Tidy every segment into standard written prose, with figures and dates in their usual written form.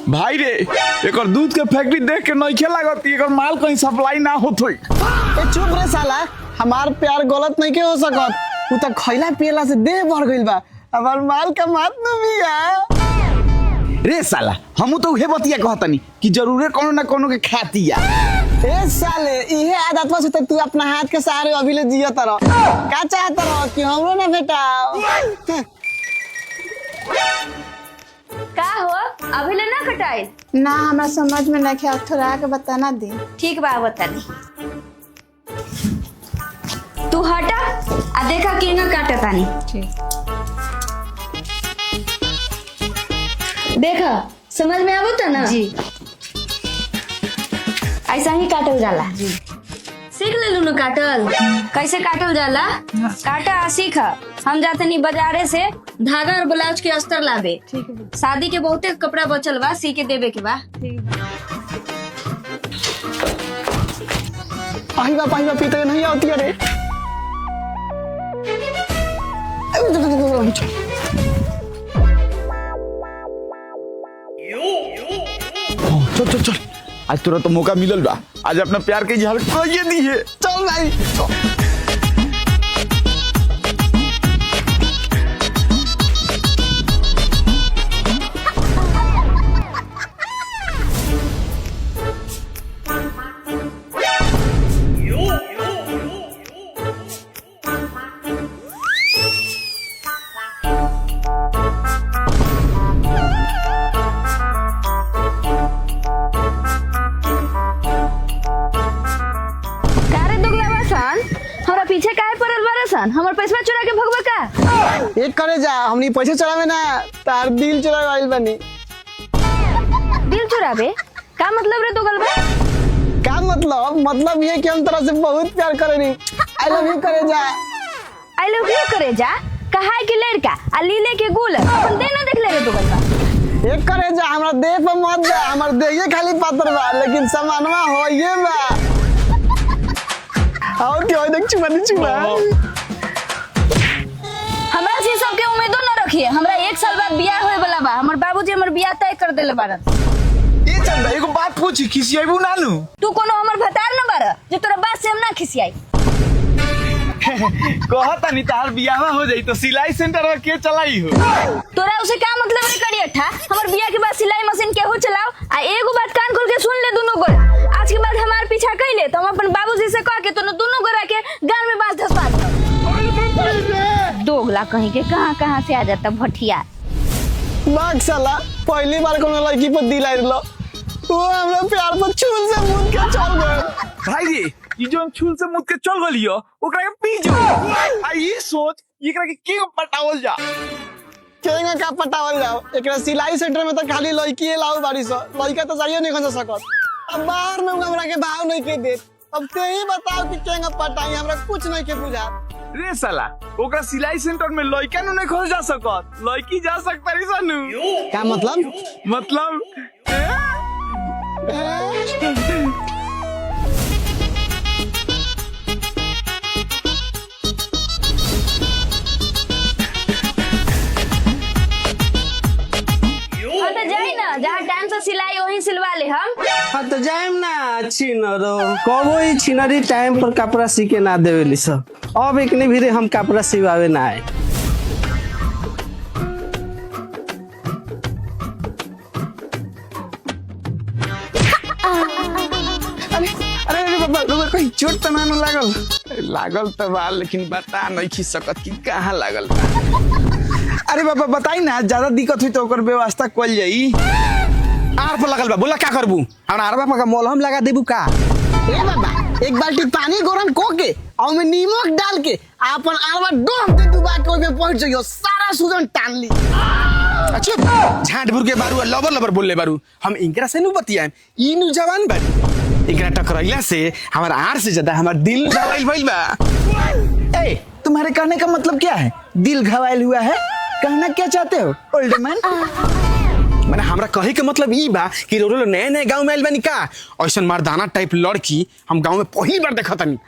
भाई रे एक दूध के फैक्ट्री देख के नहीं लागत एक माल कहीं सप्लाई ना होत होई। चुप रे साला, हमार प्यार गलत नहीं के हो सकत। तू तो खैला पियला से देह भर गइल बा, हमार माल का मात न बिया। रे साला हमू तो उहे बतिया कहतनी कि जरूरे कोनो ना कोनो के खातिया। ए साले इहे आदत से तो तू अपना हाथ के सहारे अभी ले जियत रह। का चाहत रह कि हमरो ना बेटाओ? का हुआ अभी ले ना कटाई? ना हमरा समझ में नहीं आया, थोड़ा के बताना दी। ठीक बा बतानी। तू हटा आ देखा कि ना काटा तानी। ठीक देखा समझ में आवता ना? जी ऐसा ही काटल जाला। जी सीख ले लू ना काटल कैसे काटल जाला। काटा आ सीख। हम जाते नहीं बाजारे से धागा और ब्लाउज के अस्तर लाबे। ठीक है। शादी के बहुते कपड़ा बचल बा, सी के देवे के बा। पाही बा पीते नहीं आती रे। चल चल चल आज तोरा तो मौका मिलल बा, आज अपना प्यार के इजहार करिए दी है। चल भाई पीछे काहे पड़ल बारसन? हमर पैसा चुरा के भगवा का? एक करे जा, हमनी पैसे चढ़ावे ना तार दिल चुरावे आइल बनी। दिल चुरावे का मतलब रे दोगल बा? का मतलब ये कि हम तरह से बहुत प्यार करेनी। आई लव यू करे जा। आई लव यू करे जा कहा कि लड़का आ लीले के गुल अपन देना देख ले रे दोगल बा। एक करे जा, हमरा देह पर मत जा, हमर देह खाली पातर बा लेकिन सामानवा होइए बा। और क्या देख चुमा हमरा से सब के उम्मीदों न रखिए। हमरा 1 साल बाद बियाह होए वाला बा। हमर बाबूजी हमर बियाह तय कर देले बारन। ए चंदा एगो बात पूछी, खिसियाबू नानू? तू कोनो हमर भतार न बार जे तोरा बात से हम ना खिसियाई। कहता नहीं तार बियाह हो जाई तो सिलाई सेंटर में के चलाई हो? तोरा उसे का मतलब रे करियठा? हमर बियाह के बाद सिलाई मशीन केहू चलाओ आ एगो बात कान खोल के सुन ले दोनों गोरा। आज के बाद हमार पीछा कइले तो हम अपन बाबूजी से कह के तोनो दोनों गोरा के गाल में बांस धसवा दे। दोगला कहीं के कहां से आ जाता भटिया। बाग साला पहली बार कोनो लड़की पर दिल आइलो, वो हमरा प्यार पर छूल से मुंह के चल गए। भाई रे ई जो छूल से मुद के चल गलियो ओकरा के पी जो। आ ये सोच एकरा के पटावल जा। केंगा का पटावल जाओ? एकरा सिलाई सेंटर में तो खाली लड़की लाओ बाड़ी सो, लड़का तो जाइयो नहीं खन सकत। अब बाहर में हमरा के भाव नहीं के दे। अब ते ही बताओ कि केंगा पटाई, हमरा कुछ नहीं के बुझा। रे साला ओकरा सिलाई सेंटर में लड़का नु नहीं खोज जा सकत, लड़की जा सकता रे सनु। का मतलब जहाँ टाइम से सिलाई वही सिलवा ले हम। हाँ तो जाएम ना छिनरो कबो ही छिनरी टाइम पर कपड़ा सी के ना देवेली सब। अब एकने भी हम कपड़ा सिवावे ना आए। अरे बाबा कोई चोट तो ना लागल तो बा लेकिन बता नहीं खी सकत कि कहाँ लागल बा। अरे बाबा बताई ना, ज्यादा दिक्कत हुई तो ओकर व्यवस्था कल जाई। आर पर लगल बा, बोला का करबू? हमरा आरबा पर मलहम लगा देबू का? ए बाबा एक बाल्टी पानी गरम को के और में नीमक डाल के अपन आरवा डोब दे डुबा के ओमे पहुंच जाइयो, सारा सूजन टान ली। अच्छा झाट भुर के बारू लबर लबर बोलले बारू। हम इनकरा से नु बतियाम, ई नु जवान बारी। इनकरा टकराइला से हमार आर से ज्यादा हमार दिल घायल भइल बा। ए तुम्हारे कहने का मतलब क्या है? दिल घायल हुआ है, कहना क्या चाहते हो ओल्ड मैन? माने हमरा कहे के मतलब ई बा कि रोरो नए नए गांव में आइल बानी का, ऐसन मर्दाना टाइप लड़की हम गांव में पहली बार देखा तनी।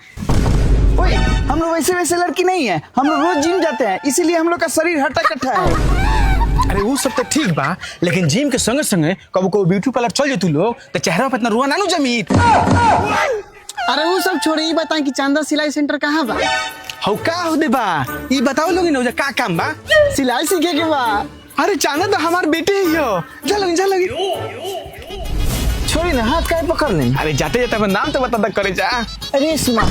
ओए हम लोग वैसे लड़की नहीं है, हम लोग रोज जिम जाते हैं इसीलिए हम लोग का शरीर हट्टा कट्टा है। अरे वो सब तो ठीक बा, लेकिन जिम के संगे संगे कबो कबो ब्यूटी पार्लर चल जेतू लोग तो चेहरा पे इतना रुआ ना नु जमीत। अरे वो सब छोड़े, ये बताएं कि चांदा सिलाई सेंटर कहाँ बा? हौ का हो दे बा, ये बताओ लोग ना का काम बा। सिलाई सीखे के बा। अरे चांदा तो हमार बेटे ही हो, जा लगी। छोड़ी ना, हाथ काहे पकड़ ले। अरे जाते जाते अपन नाम तो बता द करे जा। रेशमा।